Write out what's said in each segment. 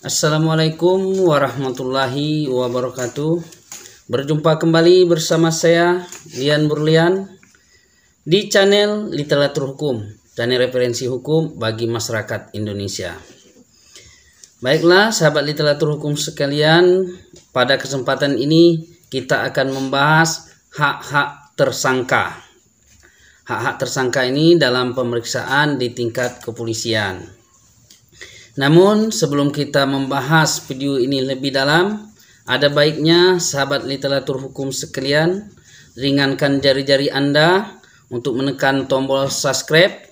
Assalamualaikum warahmatullahi wabarakatuh. Berjumpa kembali bersama saya Lian Burlian di channel Literatur Hukum dan referensi hukum bagi masyarakat Indonesia. Baiklah sahabat literatur hukum sekalian, pada kesempatan ini kita akan membahas hak-hak tersangka. Hak-hak tersangka ini dalam pemeriksaan di tingkat kepolisian. Namun sebelum kita membahas video ini lebih dalam, ada baiknya sahabat literatur hukum sekalian ringankan jari-jari Anda untuk menekan tombol subscribe,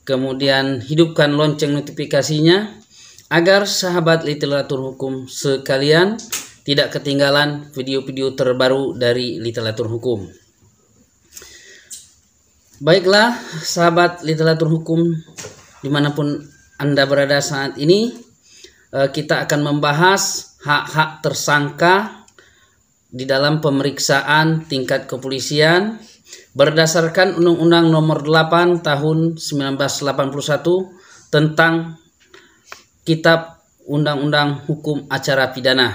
kemudian hidupkan lonceng notifikasinya agar sahabat literatur hukum sekalian tidak ketinggalan video-video terbaru dari literatur hukum. Baiklah sahabat literatur hukum dimanapun Anda berada saat ini, kita akan membahas hak-hak tersangka di dalam pemeriksaan tingkat kepolisian berdasarkan Undang-Undang Nomor 8 Tahun 1981 tentang Kitab Undang-Undang Hukum Acara Pidana.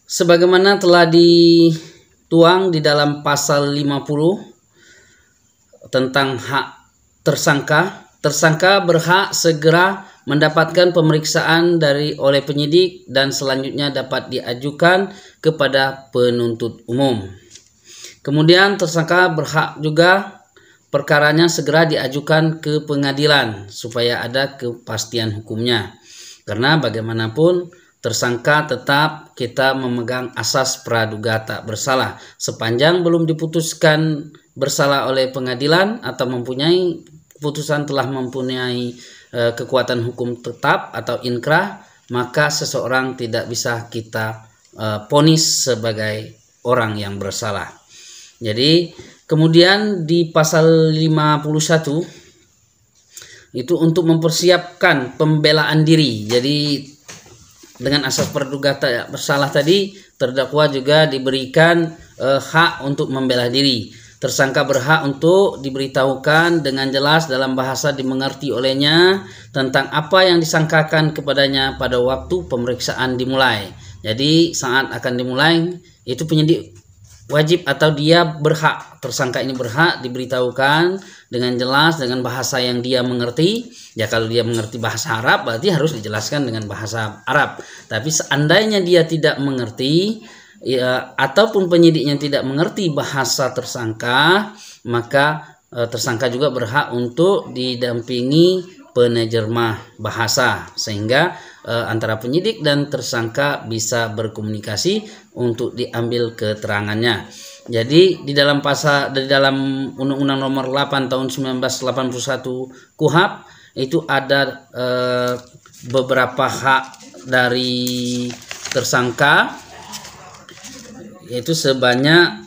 Sebagaimana telah dituang di dalam pasal 50 tentang hak tersangka, tersangka berhak segera mendapatkan pemeriksaan oleh penyidik dan selanjutnya dapat diajukan kepada penuntut umum. Kemudian tersangka berhak juga perkaranya segera diajukan ke pengadilan supaya ada kepastian hukumnya. Karena bagaimanapun tersangka tetap kita memegang asas praduga tak bersalah sepanjang belum diputuskan bersalah oleh pengadilan atau keputusan telah mempunyai kekuatan hukum tetap atau inkrah, maka seseorang tidak bisa kita vonis sebagai orang yang bersalah. Jadi kemudian di pasal 51 itu untuk mempersiapkan pembelaan diri. Jadi dengan asas praduga tak bersalah tadi, terdakwa juga diberikan hak untuk membela diri. Tersangka berhak untuk diberitahukan dengan jelas dalam bahasa dimengerti olehnya tentang apa yang disangkakan kepadanya pada waktu pemeriksaan dimulai. Jadi saat akan dimulai itu penyidik wajib atau dia berhak, tersangka ini berhak diberitahukan dengan jelas dengan bahasa yang dia mengerti. Ya kalau dia mengerti bahasa Arab berarti harus dijelaskan dengan bahasa Arab. Tapi seandainya dia tidak mengerti, ya, ataupun penyidiknya tidak mengerti bahasa tersangka, maka tersangka juga berhak untuk didampingi penerjemah bahasa sehingga antara penyidik dan tersangka bisa berkomunikasi untuk diambil keterangannya. Jadi di dalam Undang-Undang Nomor 8 Tahun 1981 KUHP itu ada beberapa hak dari tersangka, yaitu sebanyak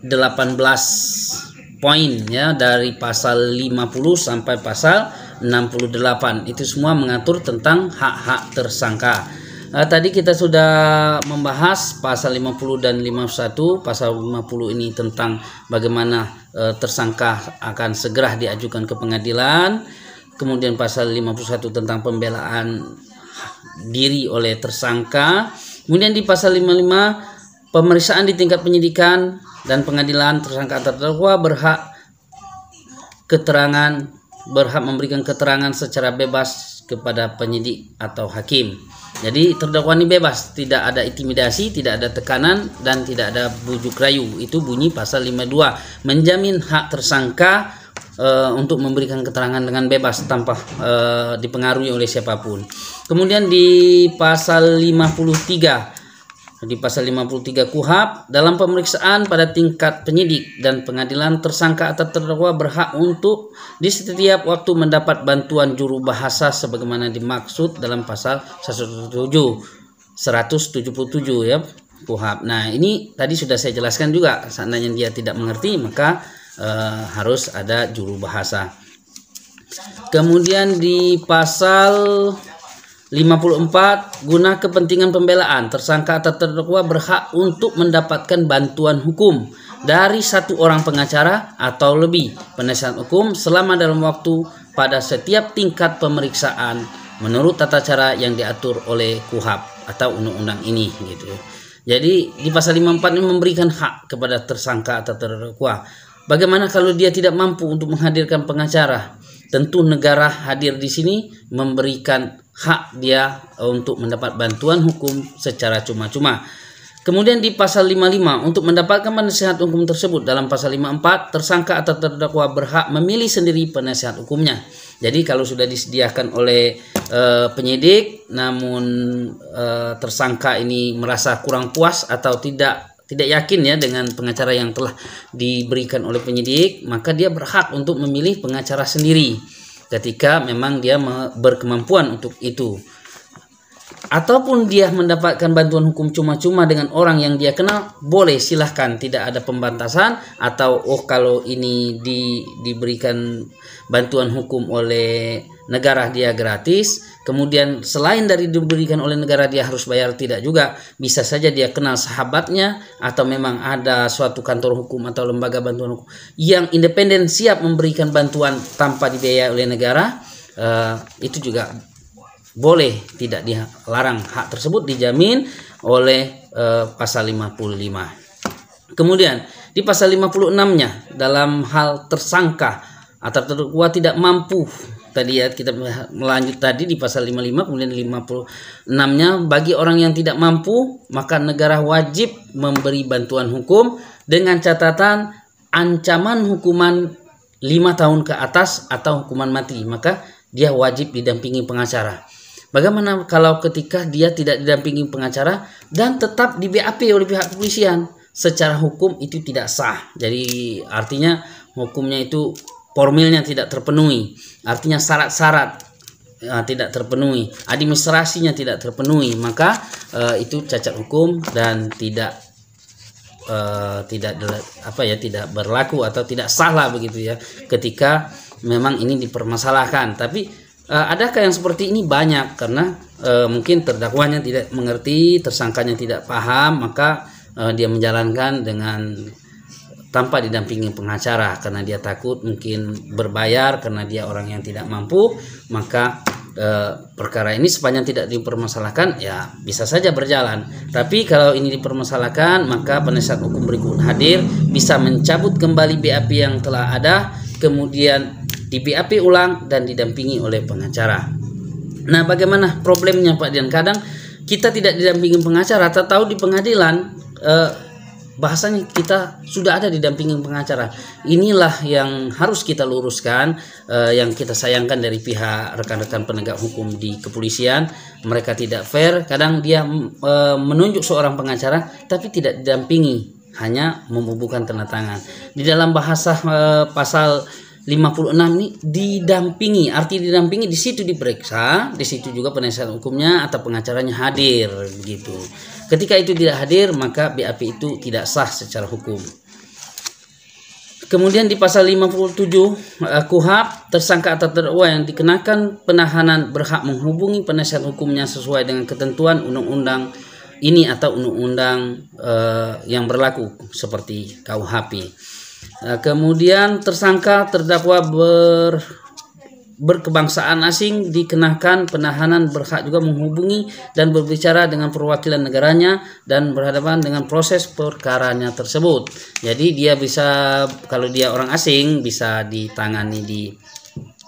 18 poin ya, dari pasal 50 sampai pasal 68. Itu semua mengatur tentang hak-hak tersangka. Tadi kita sudah membahas pasal 50 dan 51. Pasal 50 ini tentang bagaimana tersangka akan segera diajukan ke pengadilan. Kemudian pasal 51 tentang pembelaan diri oleh tersangka. Kemudian di pasal 55 pemeriksaan di tingkat penyidikan dan pengadilan, tersangka atau terdakwa berhak memberikan keterangan secara bebas kepada penyidik atau hakim. Jadi terdakwa ini bebas, tidak ada intimidasi, tidak ada tekanan, dan tidak ada bujuk rayu. Itu bunyi pasal 52, menjamin hak tersangka untuk memberikan keterangan dengan bebas tanpa dipengaruhi oleh siapapun. Kemudian di pasal 53 KUHP, dalam pemeriksaan pada tingkat penyidik dan pengadilan, tersangka atau terdakwa berhak untuk di setiap waktu mendapat bantuan juru bahasa sebagaimana dimaksud dalam pasal 177 ya KUHP. Nah ini tadi sudah saya jelaskan juga, seandainya dia tidak mengerti maka harus ada juru bahasa. Kemudian di pasal 54, guna kepentingan pembelaan, tersangka atau terdakwa berhak untuk mendapatkan bantuan hukum dari satu orang pengacara atau lebih penasihat hukum selama dalam waktu pada setiap tingkat pemeriksaan menurut tata cara yang diatur oleh KUHP atau undang-undang ini gitu. Jadi di pasal 54 ini memberikan hak kepada tersangka atau terdakwa. Bagaimana kalau dia tidak mampu untuk menghadirkan pengacara? Tentu negara hadir di sini memberikan hak dia untuk mendapat bantuan hukum secara cuma-cuma. Kemudian di pasal 55 untuk mendapatkan penasihat hukum tersebut, dalam pasal 54 tersangka atau terdakwa berhak memilih sendiri penasihat hukumnya. Jadi kalau sudah disediakan oleh penyidik namun tersangka ini merasa kurang puas atau tidak yakin ya dengan pengacara yang telah diberikan oleh penyidik, maka dia berhak untuk memilih pengacara sendiri ketika memang dia berkemampuan untuk itu. Ataupun dia mendapatkan bantuan hukum cuma-cuma dengan orang yang dia kenal, boleh, silahkan, tidak ada pembantasan. Atau kalau ini diberikan bantuan hukum oleh negara dia gratis, kemudian selain dari diberikan oleh negara dia harus bayar, tidak juga. Bisa saja dia kenal sahabatnya atau memang ada suatu kantor hukum atau lembaga bantuan hukum yang independen siap memberikan bantuan tanpa dibiayai oleh negara, itu juga boleh, tidak dilarang. Hak tersebut dijamin oleh pasal 55. Kemudian di pasal 56-nya dalam hal tersangka atau terdakwa tidak mampu, tadi ya kita melanjut tadi di pasal 55, kemudian 56-nya bagi orang yang tidak mampu maka negara wajib memberi bantuan hukum dengan catatan ancaman hukuman 5 tahun ke atas atau hukuman mati, maka dia wajib didampingi pengacara. Bagaimana kalau ketika dia tidak didampingi pengacara dan tetap di BAP oleh pihak kepolisian? Secara hukum itu tidak sah. Jadi artinya hukumnya itu formilnya tidak terpenuhi. Artinya syarat-syarat tidak terpenuhi, administrasinya tidak terpenuhi, maka itu cacat hukum dan tidak berlaku atau tidak salah begitu ya ketika memang ini dipermasalahkan. Tapi adakah yang seperti ini? Banyak, karena mungkin terdakwanya tidak mengerti, tersangkanya tidak paham, maka dia menjalankan dengan tanpa didampingi pengacara karena dia takut mungkin berbayar karena dia orang yang tidak mampu. Maka perkara ini sepanjang tidak dipermasalahkan ya bisa saja berjalan. Tapi kalau ini dipermasalahkan, maka penasihat hukum berikut hadir bisa mencabut kembali BAP yang telah ada, kemudian di BAP ulang dan didampingi oleh pengacara. Nah, bagaimana problemnya Pak Dian? Kadang kita tidak didampingi pengacara, atau tahu di pengadilan bahasanya kita sudah ada didampingi pengacara. Inilah yang harus kita luruskan, yang kita sayangkan dari pihak rekan-rekan penegak hukum di kepolisian. Mereka tidak fair, kadang dia menunjuk seorang pengacara tapi tidak didampingi, hanya membubuhkan tanda tangan. Di dalam bahasa pasal 56 ini didampingi, arti didampingi di situ diperiksa, di situ juga penasihat hukumnya atau pengacaranya hadir begitu. Ketika itu tidak hadir, maka BAP itu tidak sah secara hukum. Kemudian di pasal 57 KUHP, tersangka atau terdakwa yang dikenakan penahanan berhak menghubungi penasihat hukumnya sesuai dengan ketentuan undang-undang ini atau undang-undang yang berlaku seperti KUHP. Kemudian tersangka terdakwa berkebangsaan asing dikenakan penahanan berhak juga menghubungi dan berbicara dengan perwakilan negaranya dan berhadapan dengan proses perkaranya tersebut. Jadi dia bisa, kalau dia orang asing bisa ditangani di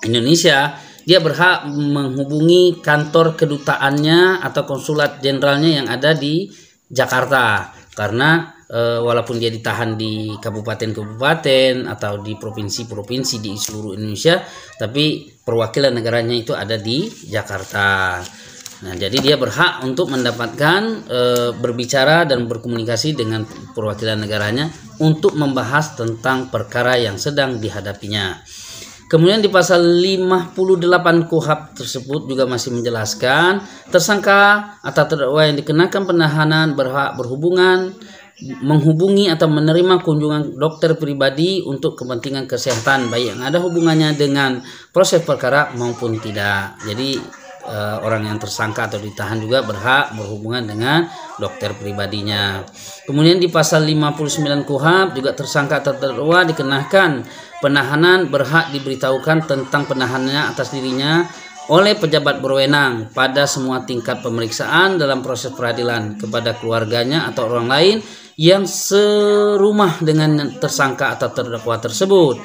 Indonesia, dia berhak menghubungi kantor kedutaannya atau konsulat jenderalnya yang ada di Jakarta, karena walaupun dia ditahan di kabupaten-kabupaten atau di provinsi-provinsi di seluruh Indonesia, tapi perwakilan negaranya itu ada di Jakarta. Nah, jadi dia berhak untuk mendapatkan berbicara dan berkomunikasi dengan perwakilan negaranya untuk membahas tentang perkara yang sedang dihadapinya. Kemudian di pasal 58 KUHP tersebut juga masih menjelaskan tersangka atau terdakwa yang dikenakan penahanan berhak menghubungi atau menerima kunjungan dokter pribadi untuk kepentingan kesehatan, baik yang ada hubungannya dengan proses perkara maupun tidak. Jadi orang yang tersangka atau ditahan juga berhak berhubungan dengan dokter pribadinya. Kemudian di pasal 59 KUHP juga tersangka atau terdakwa dikenakan penahanan berhak diberitahukan tentang penahanannya atas dirinya oleh pejabat berwenang pada semua tingkat pemeriksaan dalam proses peradilan kepada keluarganya atau orang lain yang serumah dengan tersangka atau terdakwa tersebut,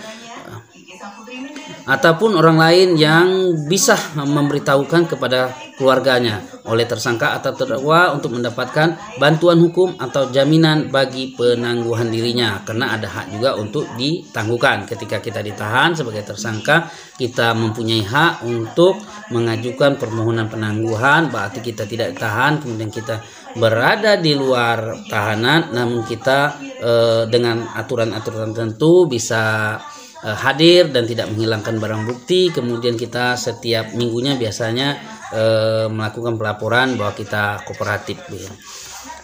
ataupun orang lain yang bisa memberitahukan kepada keluarganya oleh tersangka atau terdakwa untuk mendapatkan bantuan hukum atau jaminan bagi penangguhan dirinya, karena ada hak juga untuk ditangguhkan. Ketika kita ditahan sebagai tersangka, kita mempunyai hak untuk mengajukan permohonan penangguhan, berarti kita tidak ditahan kemudian kita berada di luar tahanan, namun kita dengan aturan-aturan tertentu bisa hadir dan tidak menghilangkan barang bukti. Kemudian kita setiap minggunya biasanya melakukan pelaporan bahwa kita kooperatif.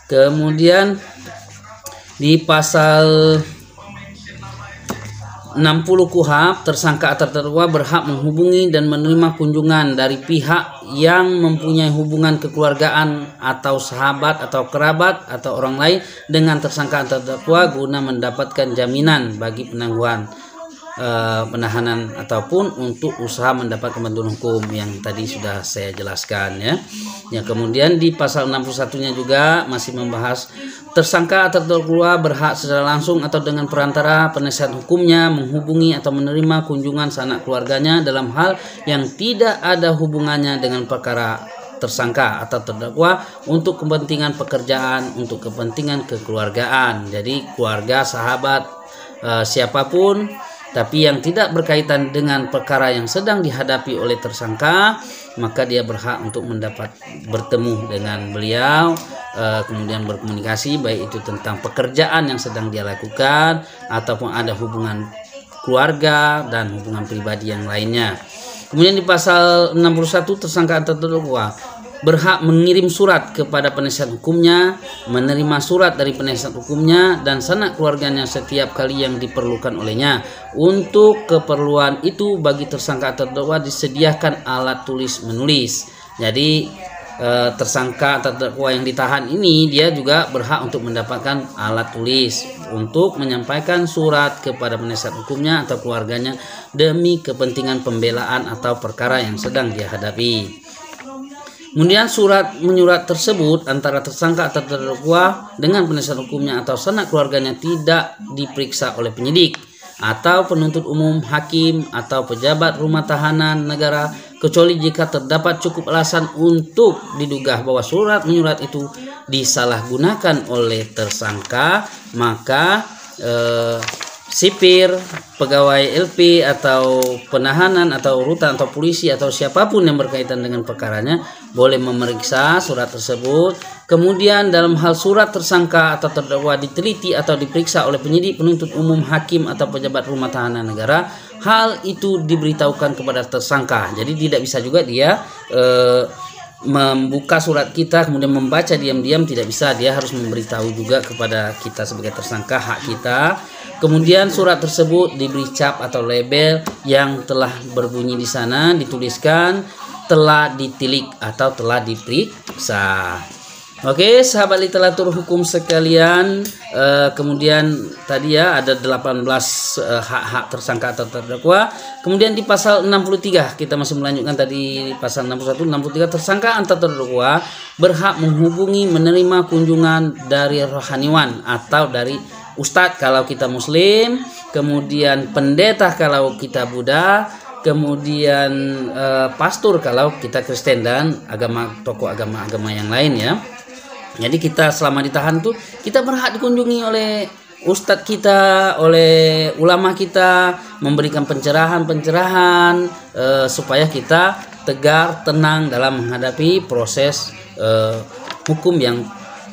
Kemudian di pasal 60 KUHP, tersangka atau terdakwa berhak menghubungi dan menerima kunjungan dari pihak yang mempunyai hubungan kekeluargaan atau sahabat atau kerabat atau orang lain dengan tersangka atau terdakwa guna mendapatkan jaminan bagi penangguhan penahanan ataupun untuk usaha mendapat bantuan hukum yang tadi sudah saya jelaskan ya. Kemudian di pasal 61-nya juga masih membahas tersangka atau terdakwa berhak secara langsung atau dengan perantara penasihat hukumnya menghubungi atau menerima kunjungan sanak keluarganya dalam hal yang tidak ada hubungannya dengan perkara tersangka atau terdakwa untuk kepentingan pekerjaan, untuk kepentingan kekeluargaan. Jadi keluarga, sahabat, siapapun tapi yang tidak berkaitan dengan perkara yang sedang dihadapi oleh tersangka, maka dia berhak untuk mendapat bertemu dengan beliau, kemudian berkomunikasi, baik itu tentang pekerjaan yang sedang dia lakukan ataupun ada hubungan keluarga dan hubungan pribadi yang lainnya. Kemudian di pasal 61, tersangka atau terdakwa berhak mengirim surat kepada penasihat hukumnya, menerima surat dari penasihat hukumnya dan sanak keluarganya setiap kali yang diperlukan olehnya. Untuk keperluan itu bagi tersangka atau terdakwa disediakan alat tulis menulis. Jadi tersangka atau terdakwa yang ditahan ini dia juga berhak untuk mendapatkan alat tulis untuk menyampaikan surat kepada penasihat hukumnya atau keluarganya demi kepentingan pembelaan atau perkara yang sedang dia hadapi. Kemudian surat menyurat tersebut antara tersangka atau terdakwa dengan penasihat hukumnya atau sanak keluarganya tidak diperiksa oleh penyidik atau penuntut umum, hakim atau pejabat rumah tahanan negara, kecuali jika terdapat cukup alasan untuk diduga bahwa surat menyurat itu disalahgunakan oleh tersangka, maka sipir, pegawai LP atau penahanan atau rutan atau polisi atau siapapun yang berkaitan dengan perkaranya boleh memeriksa surat tersebut. Kemudian dalam hal surat tersangka atau terdakwa diteliti atau diperiksa oleh penyidik, penuntut umum, hakim atau pejabat rumah tahanan negara, hal itu diberitahukan kepada tersangka. Jadi tidak bisa juga dia membuka surat kita kemudian membaca diam-diam, tidak bisa. Dia harus memberitahu juga kepada kita sebagai tersangka hak kita. Kemudian surat tersebut diberi cap atau label yang telah berbunyi di sana, dituliskan telah ditilik atau telah diperiksa. Oke, sahabat literatur hukum sekalian, kemudian tadi ya ada 18 hak-hak tersangka atau terdakwa. Kemudian di pasal 63 kita masih melanjutkan tadi pasal 61, 63, tersangka atau terdakwa berhak menghubungi, menerima kunjungan dari rohaniwan atau dari ustadz kalau kita muslim, kemudian pendeta kalau kita Buddha, kemudian pastor kalau kita Kristen dan tokoh agama-agama yang lain ya. Jadi kita selama ditahan tuh kita berhak dikunjungi oleh ustadz kita, oleh ulama kita, memberikan pencerahan supaya kita tegar, tenang dalam menghadapi proses hukum yang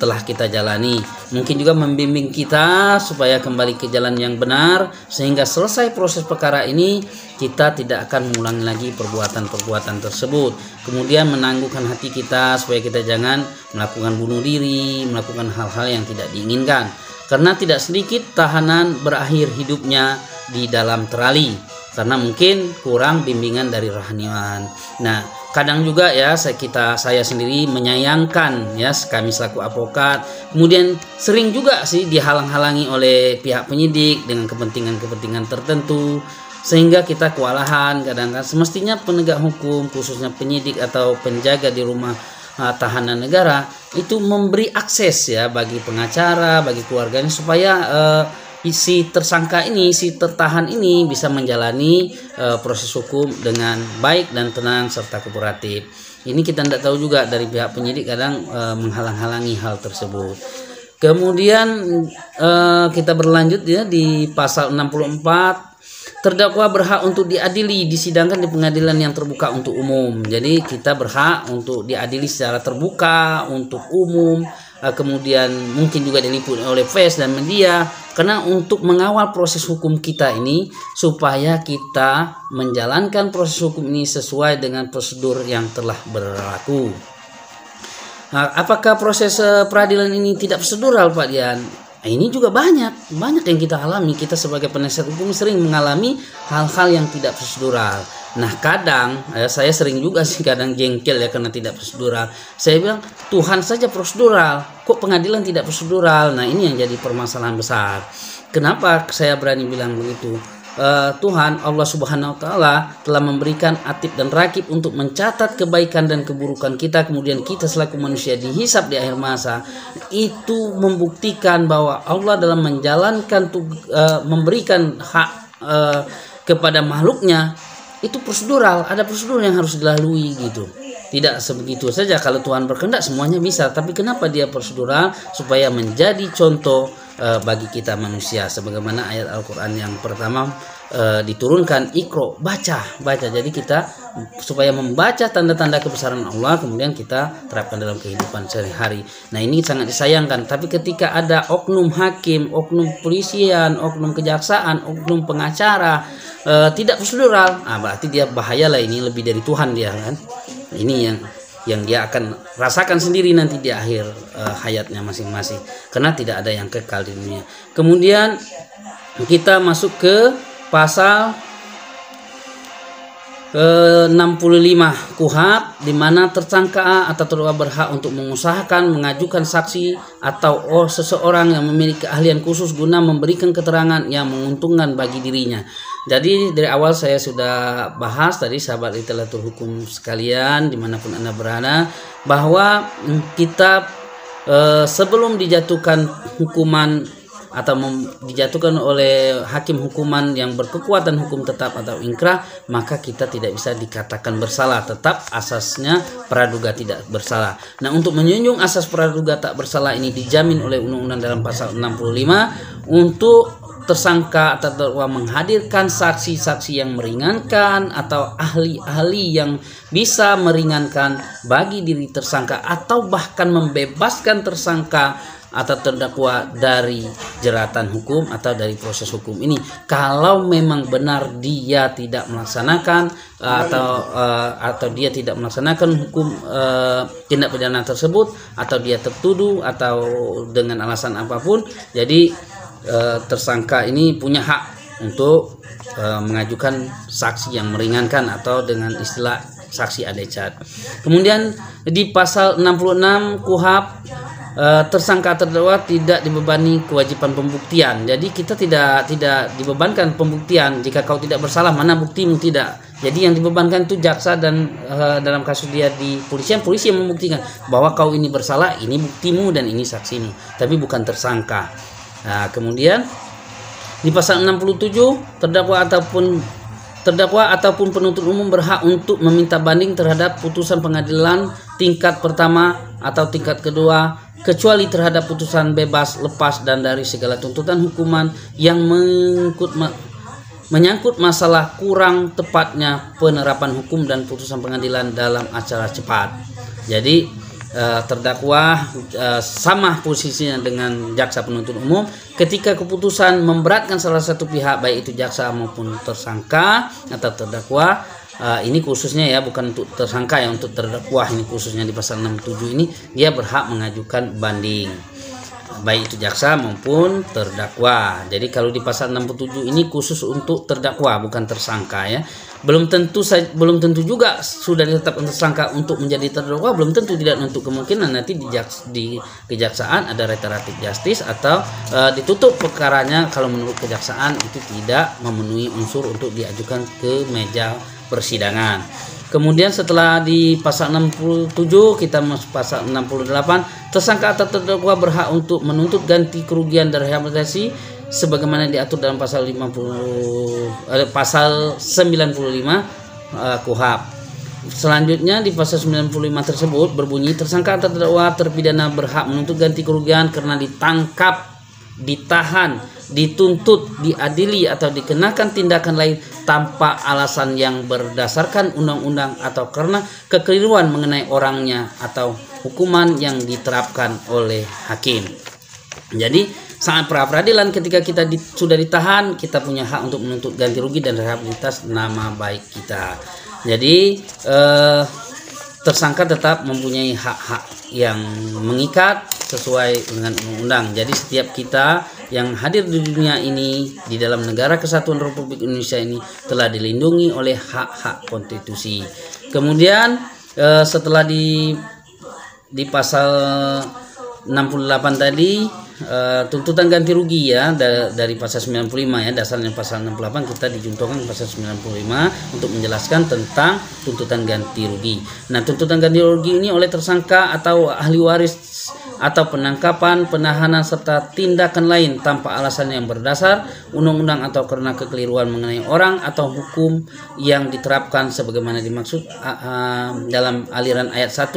telah kita jalani. Mungkin juga membimbing kita supaya kembali ke jalan yang benar, sehingga selesai proses perkara ini kita tidak akan mengulangi lagi perbuatan-perbuatan tersebut. Kemudian menangguhkan hati kita supaya kita jangan melakukan bunuh diri, melakukan hal-hal yang tidak diinginkan. Karena tidak sedikit tahanan berakhir hidupnya di dalam terali karena mungkin kurang bimbingan dari rohaniwan. Nah, kadang juga ya saya sendiri menyayangkan ya, kami selaku advokat kemudian sering juga sih dihalang-halangi oleh pihak penyidik dengan kepentingan-kepentingan tertentu. sehingga kita kewalahan. Kadang-kadang semestinya penegak hukum, khususnya penyidik atau penjaga di rumah tahanan negara, itu memberi akses ya bagi pengacara, bagi keluarganya, supaya si tersangka ini, si tertahan ini bisa menjalani proses hukum dengan baik dan tenang serta kooperatif. Ini kita tidak tahu juga dari pihak penyidik kadang menghalang-halangi hal tersebut. Kemudian kita berlanjut ya di pasal 64. Terdakwa berhak untuk diadili, disidangkan di pengadilan yang terbuka untuk umum. Jadi kita berhak untuk diadili secara terbuka untuk umum, kemudian mungkin juga diliput oleh pers dan media, karena untuk mengawal proses hukum kita ini supaya kita menjalankan proses hukum ini sesuai dengan prosedur yang telah berlaku. Nah, apakah proses peradilan ini tidak prosedural, Pak Dian? Ini juga banyak yang kita alami. Kita sebagai penasihat hukum sering mengalami hal-hal yang tidak prosedural. Nah kadang saya sering juga sih kadang jengkel ya karena tidak prosedural. Saya bilang Tuhan saja prosedural, kok pengadilan tidak prosedural? Nah ini yang jadi permasalahan besar. Kenapa saya berani bilang begitu? Tuhan Allah Subhanahu wa Ta'ala telah memberikan atib dan rakib untuk mencatat kebaikan dan keburukan kita. Kemudian kita selaku manusia dihisap di akhir masa. Itu membuktikan bahwa Allah dalam menjalankan memberikan hak kepada makhluknya itu prosedural. Ada prosedur yang harus dilalui gitu. Tidak sebegitu saja. Kalau Tuhan berkehendak semuanya bisa. Tapi kenapa dia prosedural? Supaya menjadi contoh bagi kita manusia, sebagaimana ayat Al-Quran yang pertama diturunkan, Iqra, baca. Jadi kita supaya membaca tanda-tanda kebesaran Allah, kemudian kita terapkan dalam kehidupan sehari-hari. Nah ini sangat disayangkan. Tapi ketika ada oknum hakim, oknum polisian, oknum kejaksaan, oknum pengacara tidak prosedural, berarti dia bahayalah, ini lebih dari Tuhan dia kan. Ini yang dia akan rasakan sendiri nanti di akhir hayatnya masing-masing, karena tidak ada yang kekal di dunia. Kemudian kita masuk ke pasal 65 KUHP, di mana tersangka atau terdakwa berhak untuk mengusahakan, mengajukan saksi atau seseorang yang memiliki keahlian khusus guna memberikan keterangan yang menguntungkan bagi dirinya. Jadi dari awal saya sudah bahas tadi, sahabat literatur hukum sekalian dimanapun Anda berada, bahwa kita sebelum dijatuhkan hukuman atau dijatuhkan oleh hakim hukuman yang berkekuatan hukum tetap atau ingkrah, maka kita tidak bisa dikatakan bersalah. Tetap asasnya praduga tidak bersalah. Nah untuk menjunjung asas praduga tak bersalah ini dijamin oleh undang-undang dalam pasal 65 untuk tersangka atau terdakwa menghadirkan saksi-saksi yang meringankan atau ahli-ahli yang bisa meringankan bagi diri tersangka atau bahkan membebaskan tersangka atau terdakwa dari jeratan hukum atau dari proses hukum ini, kalau memang benar dia tidak melaksanakan atau dia tidak melaksanakan hukum tindak pidana tersebut, atau dia tertuduh atau dengan alasan apapun. Jadi tersangka ini punya hak untuk mengajukan saksi yang meringankan atau dengan istilah saksi adecat. Kemudian di pasal 66 KUHP, tersangka terdakwa tidak dibebani kewajiban pembuktian. Jadi kita tidak dibebankan pembuktian. Jika kau tidak bersalah, mana buktimu? Tidak. Jadi yang dibebankan itu jaksa dan dalam kasus dia di polisi yang membuktikan bahwa kau ini bersalah, ini buktimu dan ini saksimu, tapi bukan tersangka. Nah, kemudian di pasal 67 terdakwa ataupun penuntut umum berhak untuk meminta banding terhadap putusan pengadilan tingkat pertama atau tingkat kedua, kecuali terhadap putusan bebas, lepas dan dari segala tuntutan hukuman yang menyangkut masalah kurang tepatnya penerapan hukum dan putusan pengadilan dalam acara cepat. Jadi terdakwa sama posisinya dengan jaksa penuntut umum ketika keputusan memberatkan salah satu pihak, baik itu jaksa maupun tersangka atau terdakwa. Ini khususnya ya, bukan untuk tersangka ya, untuk terdakwa ini khususnya di pasal 67 ini dia berhak mengajukan banding. baik itu jaksa maupun terdakwa. Jadi kalau di pasal 67 ini khusus untuk terdakwa, bukan tersangka ya. Belum tentu juga sudah ditetapkan tersangka untuk menjadi terdakwa, belum tentu, tidak menutup kemungkinan nanti di kejaksaan ada restoratif justice atau ditutup perkaranya kalau menurut kejaksaan itu tidak memenuhi unsur untuk diajukan ke meja persidangan. Kemudian setelah di pasal 67 kita masuk pasal 68, tersangka atau terdakwa berhak untuk menuntut ganti kerugian dan rehabilitasi sebagaimana diatur dalam pasal 95 KUHP. Selanjutnya di pasal 95 tersebut berbunyi tersangka atau terdakwa terpidana berhak menuntut ganti kerugian karena ditangkap, ditahan, dituntut, diadili atau dikenakan tindakan lain tanpa alasan yang berdasarkan undang-undang atau karena kekeliruan mengenai orangnya atau hukuman yang diterapkan oleh hakim. Jadi sangat pra-peradilan ketika kita sudah ditahan, kita punya hak untuk menuntut ganti rugi dan rehabilitas nama baik kita. Jadi tersangka tetap mempunyai hak-hak yang mengikat sesuai dengan undang-undang. Jadi setiap kita yang hadir di dunia ini, di dalam negara kesatuan Republik Indonesia ini telah dilindungi oleh hak-hak konstitusi. Kemudian setelah di pasal 68 tadi tuntutan ganti rugi ya dari pasal 95 ya, dasarnya pasal 68 kita dijunturkan pasal 95 untuk menjelaskan tentang tuntutan ganti rugi. Nah, tuntutan ganti rugi ini oleh tersangka atau ahli waris atau penangkapan, penahanan serta tindakan lain tanpa alasan yang berdasar undang-undang atau karena kekeliruan mengenai orang atau hukum yang diterapkan sebagaimana dimaksud dalam aliran ayat 1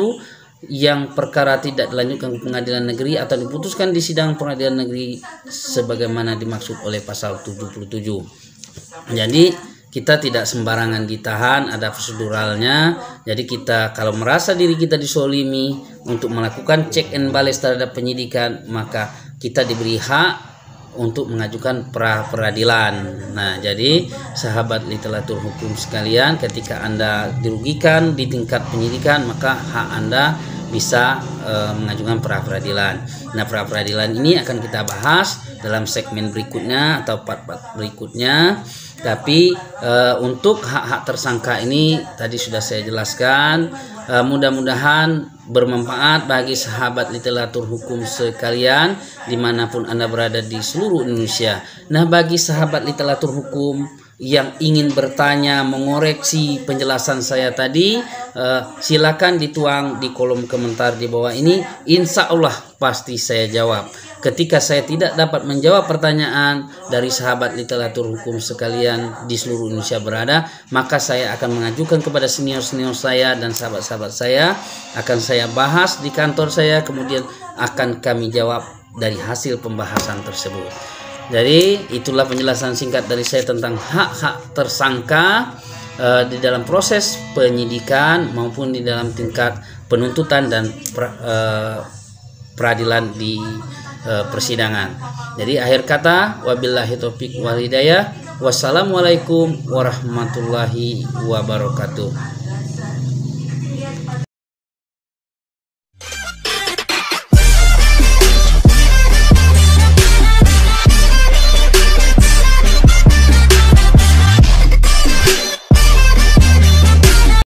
yang perkara tidak dilanjutkan ke pengadilan negeri atau diputuskan di sidang pengadilan negeri sebagaimana dimaksud oleh pasal 77. Jadi kita tidak sembarangan ditahan, ada proseduralnya. Jadi kita kalau merasa diri kita disolimi untuk melakukan check and balance terhadap penyidikan, maka kita diberi hak untuk mengajukan pra-peradilan. Nah, jadi sahabat literatur hukum sekalian, ketika Anda dirugikan di tingkat penyidikan, maka hak Anda bisa mengajukan pra-peradilan. Nah, pra-peradilan ini akan kita bahas dalam segmen berikutnya atau part-part berikutnya. Tapi untuk hak-hak tersangka ini tadi sudah saya jelaskan. Mudah-mudahan bermanfaat bagi sahabat literatur hukum sekalian dimanapun Anda berada di seluruh Indonesia. Nah, bagi sahabat literatur hukum yang ingin bertanya, mengoreksi penjelasan saya tadi, silakan dituang di kolom komentar di bawah ini. Insya Allah pasti saya jawab. Ketika saya tidak dapat menjawab pertanyaan dari sahabat literatur hukum sekalian di seluruh Indonesia berada, maka saya akan mengajukan kepada senior-senior saya dan sahabat-sahabat saya, akan saya bahas di kantor saya, kemudian akan kami jawab dari hasil pembahasan tersebut. Jadi itulah penjelasan singkat dari saya tentang hak-hak tersangka di dalam proses penyidikan maupun di dalam tingkat penuntutan dan peradilan di persidangan. Jadi akhir kata, wabillahi taufik wal hidayah. Wassalamualaikum warahmatullahi wabarakatuh.